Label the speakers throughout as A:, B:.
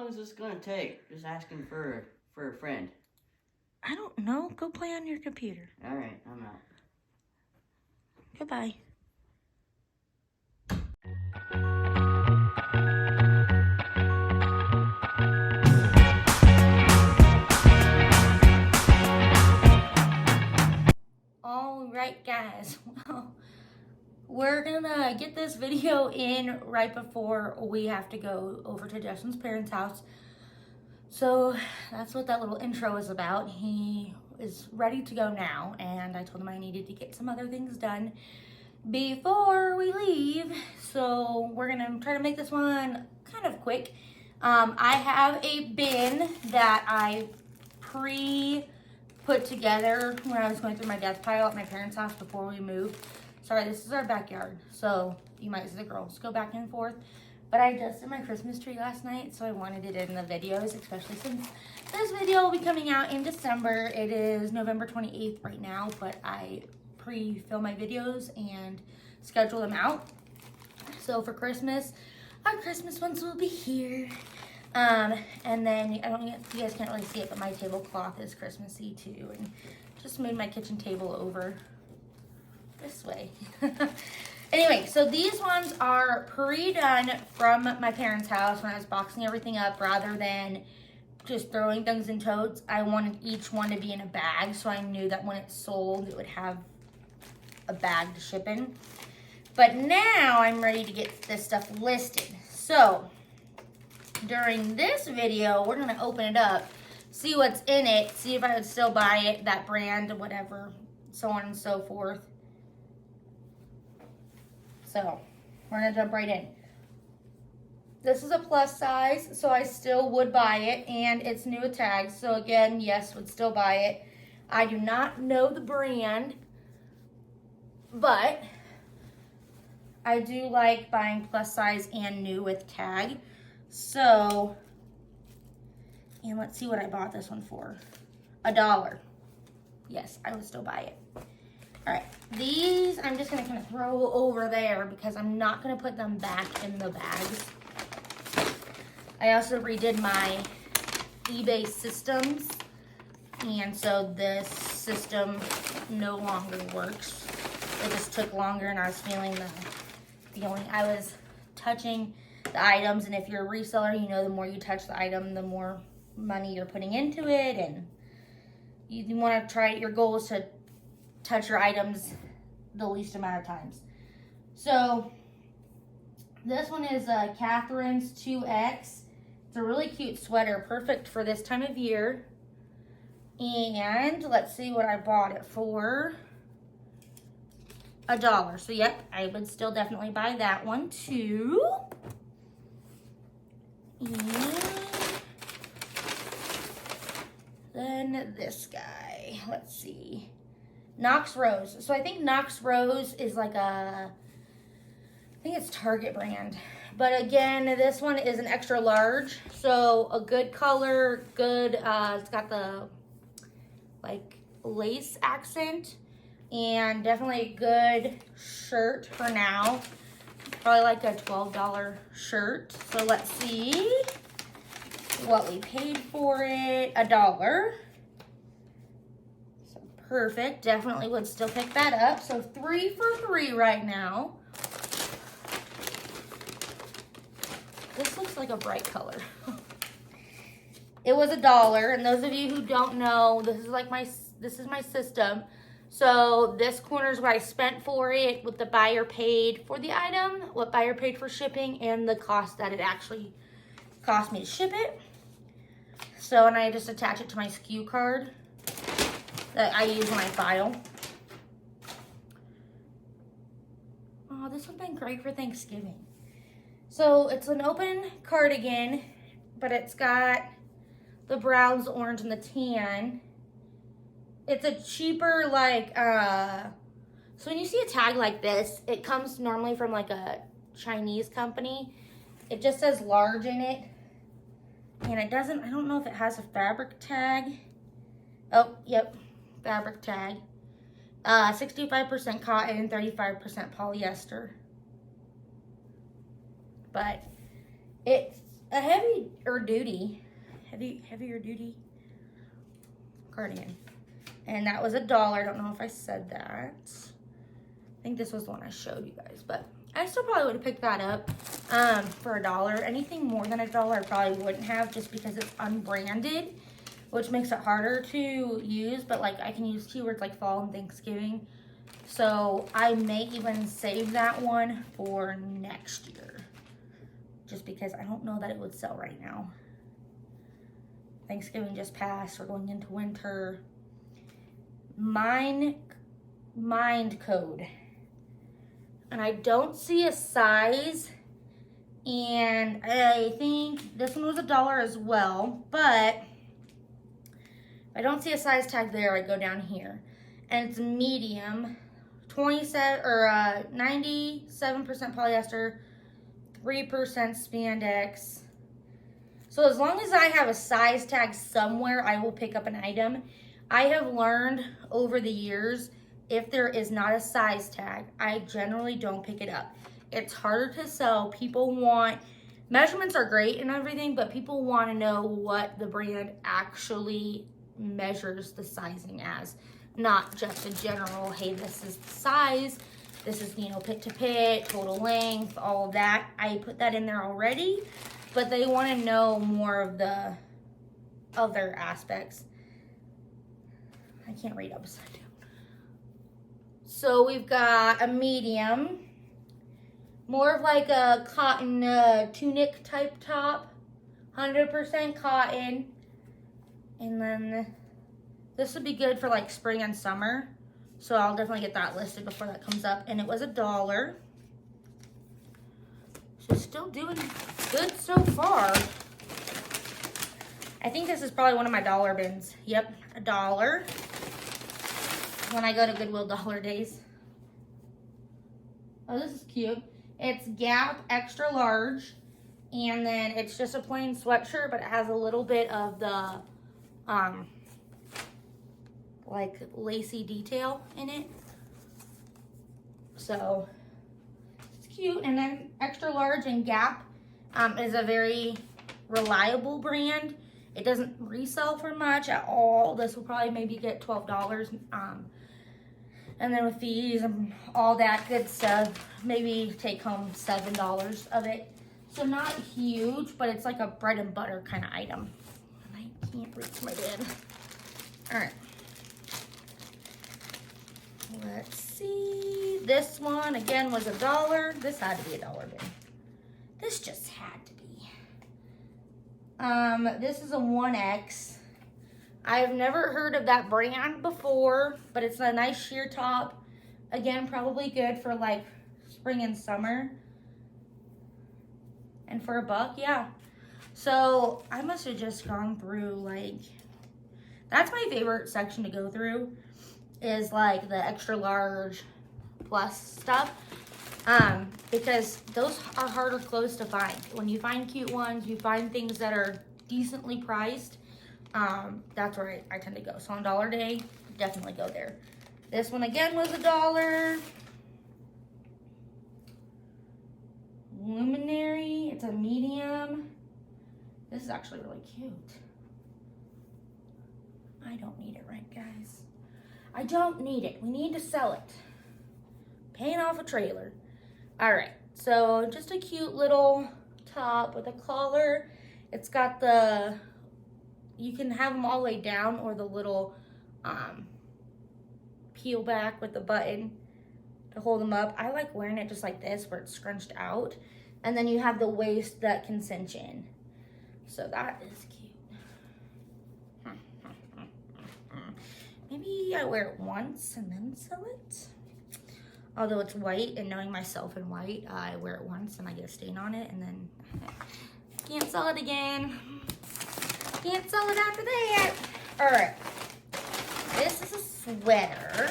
A: long is this gonna take? Just asking for a friend.
B: I don't know. Go play on your computer.
A: All right, I'm out.
B: Goodbye. All right, guys. Well, we're gonna get this video in right before we have to go over to Justin's parents' house. So that's what that little intro is about. He is ready to go now, and I told him I needed to get some other things done before we leave. So we're gonna try to make this one kind of quick. I have a bin that I put together when I was going through my death pile at my parents' house before we moved. Sorry, this is our backyard, so you might see the girls go back and forth. But I just did my Christmas tree last night, so I wanted it in the videos, especially since this video will be coming out in December. It is November 28th right now, but I pre-film my videos and schedule them out. So for Christmas, our Christmas ones will be here. And then, you guys can't really see it, but my tablecloth is Christmassy too. And just made my kitchen table over this way. Anyway, so these ones are pre-done from my parents' house when I was boxing everything up rather than just throwing things in totes. I wanted each one to be in a bag, so I knew that when it sold, it would have a bag to ship in. But now I'm ready to get this stuff listed. So during this video, we're gonna open it up, see what's in it, see if I would still buy it, that brand, whatever, so on and so forth. So we're gonna jump right in. This is a plus size, so I still would buy it, and it's new with tags. So again, yes, would still buy it. I do not know the brand, but I do like buying plus size and new with tag. So, and let's see what I bought this one for. $1. Yes, I would still buy it. All right, these I'm just gonna kind of throw over there because I'm not gonna put them back in the bags. I also redid my eBay systems, and so this system no longer works. It just took longer, and I was feeling I was touching the items, and if you're a reseller, you know the more you touch the item, the more money you're putting into it, and you want to try it. Your goal is to touch your items the least amount of times. So this one is Catherine's 2X. It's a really cute sweater, perfect for this time of year. And let's see what I bought it for. $1. So yep, I would still definitely buy that one too. And then this guy, let's see. Knox Rose. So I think Knox Rose is like I think it's Target brand. But again, this one is an extra large. So a good color, good, it's got the like lace accent. And definitely a good shirt for now. Probably like a $12 shirt. So let's see what we paid for it. $1. So perfect. Definitely would still pick that up. So 3 for 3 right now. This looks like a bright color. It was $1. And those of you who don't know, this is my system. So this corner is what I spent for it, what the buyer paid for the item, what buyer paid for shipping, and the cost that it actually cost me to ship it. So, and I just attach it to my SKU card that I use when I file. Oh, this would have been great for Thanksgiving. So it's an open cardigan, but it's got the browns, the orange, and the tan. It's a cheaper, like, so when you see a tag like this, it comes normally from like a Chinese company. It just says large in it. And it doesn't, I don't know if it has a fabric tag. Oh, yep, fabric tag. 65% cotton, 35% polyester. But it a heavier duty cardigan. And that was $1. I don't know if I said that. I think this was the one I showed you guys, but I still probably would have picked that up for $1. Anything more than $1 I probably wouldn't have, just because it's unbranded, which makes it harder to use. But like, I can use keywords like fall and Thanksgiving, so I may even save that one for next year, just because I don't know that it would sell right now. Thanksgiving just passed. We're going into winter. Mind Code. And I don't see a size. And I think this one was $1 as well. But if I don't see a size tag there, I go down here. And it's medium. 97 or 97% polyester, 3% spandex. So as long as I have a size tag somewhere, I will pick up an item. I have learned over the years, if there is not a size tag, I generally don't pick it up. It's harder to sell. People want, measurements are great and everything, but people want to know what the brand actually measures the sizing as. Not just a general, hey, this is the size, this is, you know, pit to pit, total length, all of that. I put that in there already, but they want to know more of the other aspects. I can't read upside down. So we've got a medium, more of like a cotton tunic type top, 100% cotton. And then this would be good for like spring and summer. So I'll definitely get that listed before that comes up. And it was $1. So still doing good so far. I think this is probably one of my dollar bins. Yep, $1. When I go to Goodwill Dollar Days. Oh, this is cute. It's Gap extra large. And then it's just a plain sweatshirt, but it has a little bit of the like lacy detail in it. So it's cute. And then extra large and Gap is a very reliable brand. It doesn't resell for much at all. This will probably maybe get $12. And then with fees and all that good stuff, maybe take home $7 of it. So not huge, but it's like a bread and butter kind of item. And I can't reach my bed. All right. Let's see. This one, again, was $1. This had to be a dollar bin. This just had to be. This is a 1X. I've never heard of that brand before, but it's a nice sheer top. Again, probably good for like spring and summer. And for $1, yeah. So I must have just gone through like, that's my favorite section to go through, is like the extra large plus stuff. Because those are harder clothes to find. When you find cute ones, you find things that are decently priced. That's where I tend to go. So on Dollar Day, definitely go there. This one again was $1. Luminary, it's a medium. This is actually really cute. I don't need it, right, guys? I don't need it. We need to sell it. Paying off a trailer. All right, so just a cute little top with a collar. It's got the, you can have them all the way down, or the little peel back with the button to hold them up. I like wearing it just like this, where it's scrunched out. And then you have the waist that can cinch in. So that is cute. Maybe I wear it once and then sell it. Although it's white, and knowing myself in white, I wear it once and I get a stain on it, and then can't sell it again. Can't sell it after that. All right. This is a sweater.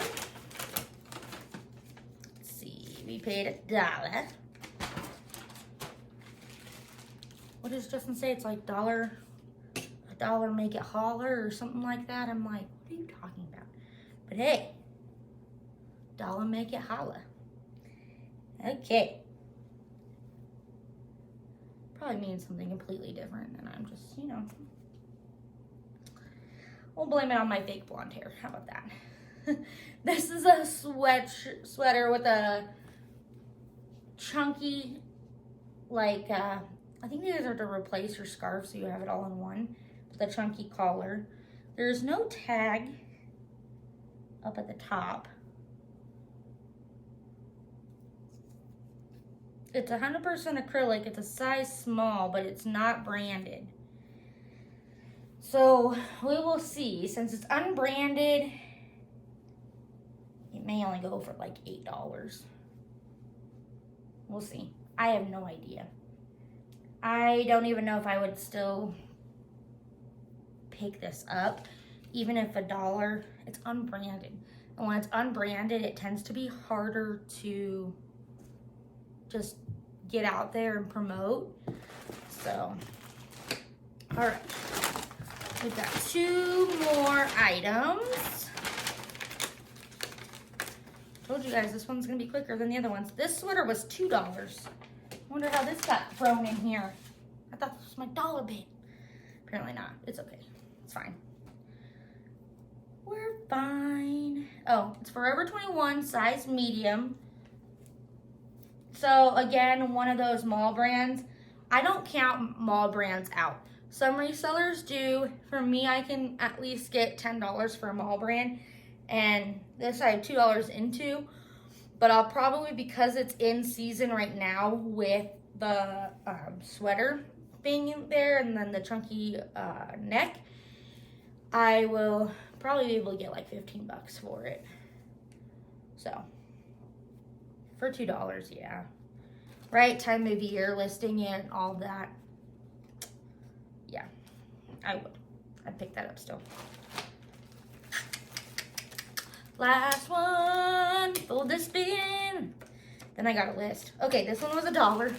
B: Let's see. We paid $1. What does Justin say? It's like $1 make it holler or something like that. I'm like, what are you talking about? But hey, $1 make it holla. Okay. probably means something completely different, and I'm just, you know. We'll blame it on my fake blonde hair. How about that? This is a sweater with a chunky, like, I think these are to replace your scarf so you have it all in one. With a chunky collar. There's no tag up at the top. It's 100% acrylic. It's a size small, but it's not branded. So we will see. Since it's unbranded, it may only go for like $8. We'll see. I have no idea. I don't even know if I would still pick this up, even if $1. It's unbranded. And when it's unbranded, it tends to be harder to just get out there and promote. So, all right. We've got 2 more items. Told you guys this one's gonna be quicker than the other ones. This sweater was $2. I wonder how this got thrown in here. I thought this was my dollar bin. Apparently not. It's okay. It's fine. We're fine. Oh, it's Forever 21, size medium. So again, one of those mall brands. I don't count mall brands out. Some resellers do. For me, I can at least get $10 for a mall brand. And this I have $2 into. But I'll probably, because it's in season right now with the sweater being in there and then the chunky neck, I will probably be able to get like 15 bucks for it. So, for $2, yeah. Right time of year, listing it, all that. Yeah, I would. I'd pick that up still. Last one, fold this bin. Then I got a list. Okay, this one was $1.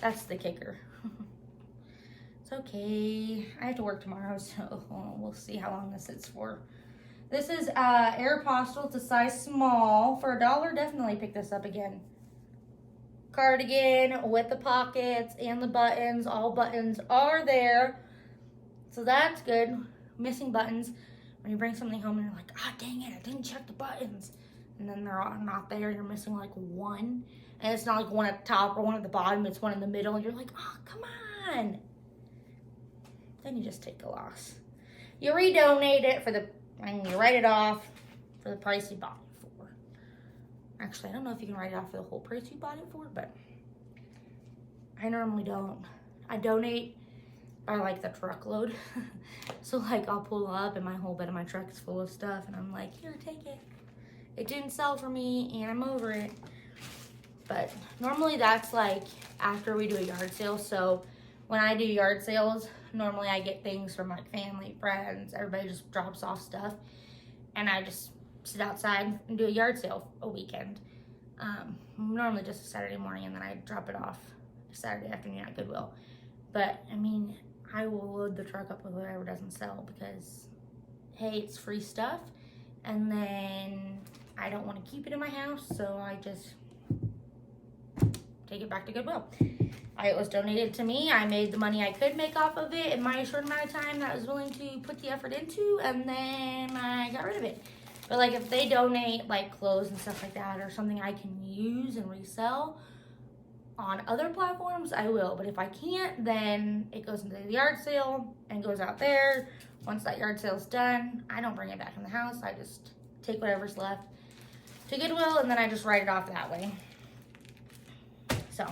B: That's the kicker. It's okay. I have to work tomorrow, so we'll see how long this is for. This is Aeropostale. It's a size small. For $1, definitely pick this up again. Cardigan with the pockets and the buttons. All buttons are there. So that's good. Missing buttons. When you bring something home and you're like, ah, dang it, I didn't check the buttons. And then they're all not there. You're missing like one. And it's not like one at the top or one at the bottom. It's one in the middle. And you're like, oh, come on. Then you just take a loss. You redonate it and you write it off for the price you bought it for. Actually, I don't know if you can write it off for the whole price you bought it for, but I normally don't. I donate by like the truckload. So like I'll pull up and my whole bed of my truck is full of stuff and I'm like, here, take it. It didn't sell for me and I'm over it. But normally that's like after we do a yard sale. So when I do yard sales, normally I get things from like family, friends, everybody just drops off stuff. And I just sit outside and do a yard sale a weekend. Normally just a Saturday morning and then I drop it off Saturday afternoon at Goodwill. But I mean, I will load the truck up with whatever doesn't sell because, hey, it's free stuff. And then I don't want to keep it in my house, so I just take it back to Goodwill. It was donated to me. I made the money I could make off of it in my short amount of time that I was willing to put the effort into, and then I got rid of it. But like if they donate like clothes and stuff like that or something I can use and resell on other platforms, I will. But if I can't, then it goes into the yard sale and goes out there. Once that yard sale's done, I don't bring it back in the house. I just take whatever's left to Goodwill and then I just write it off that way. So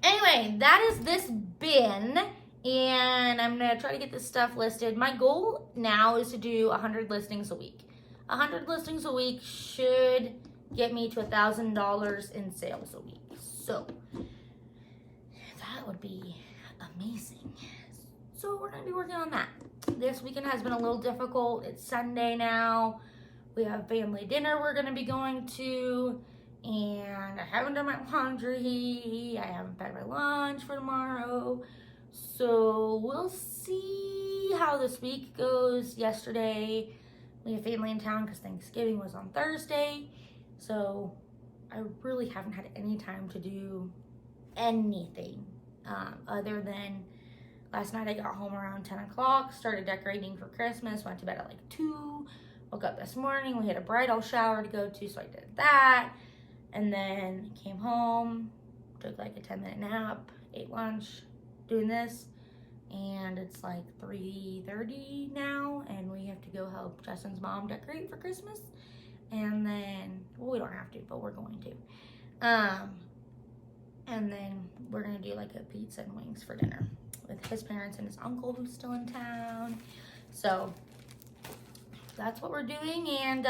B: anyway, that is this bin, and I'm gonna try to get this stuff listed. My goal now is to do 100 listings a week. 100 listings a week should get me to $1,000 in sales a week. So that would be amazing. So we're gonna be working on that. This weekend has been a little difficult. It's Sunday now. We have family dinner we're gonna be going to. And I haven't done my laundry. I haven't packed my lunch for tomorrow. So we'll see how this week goes. Yesterday, we have family in town because Thanksgiving was on Thursday. So I really haven't had any time to do anything other than last night I got home around 10 o'clock, started decorating for Christmas, went to bed at like 2, woke up this morning, we had a bridal shower to go to, so I did that, and then came home, took like a 10-minute nap, ate lunch, doing this, and it's like 3:30 now, and we have to go help Justin's mom decorate for Christmas, and then, well, we don't have to, but we're going to, and then we're gonna do like a pizza and wings for dinner with his parents and his uncle who's still in town. So that's what we're doing, and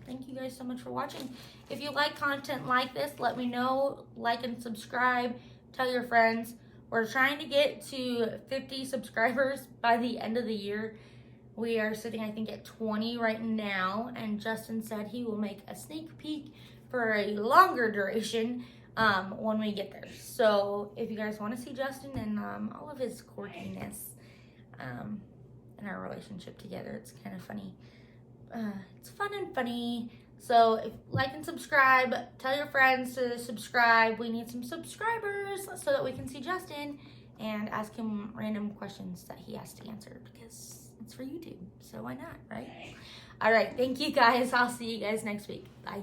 B: thank you guys so much for watching. If you like content like this, let me know. Like and subscribe. Tell your friends. We're trying to get to 50 subscribers by the end of the year. We are sitting, I think, at 20 right now, and Justin said he will make a sneak peek for a longer duration when we get there. So if you guys want to see Justin and all of his quirkiness and our relationship together, it's kind of funny. It's fun and funny. So if like and subscribe, tell your friends to subscribe. We need some subscribers so that we can see Justin and ask him random questions that he has to answer, because it's for YouTube, so why not, right? All right, thank you guys. I'll see you guys next week. Bye.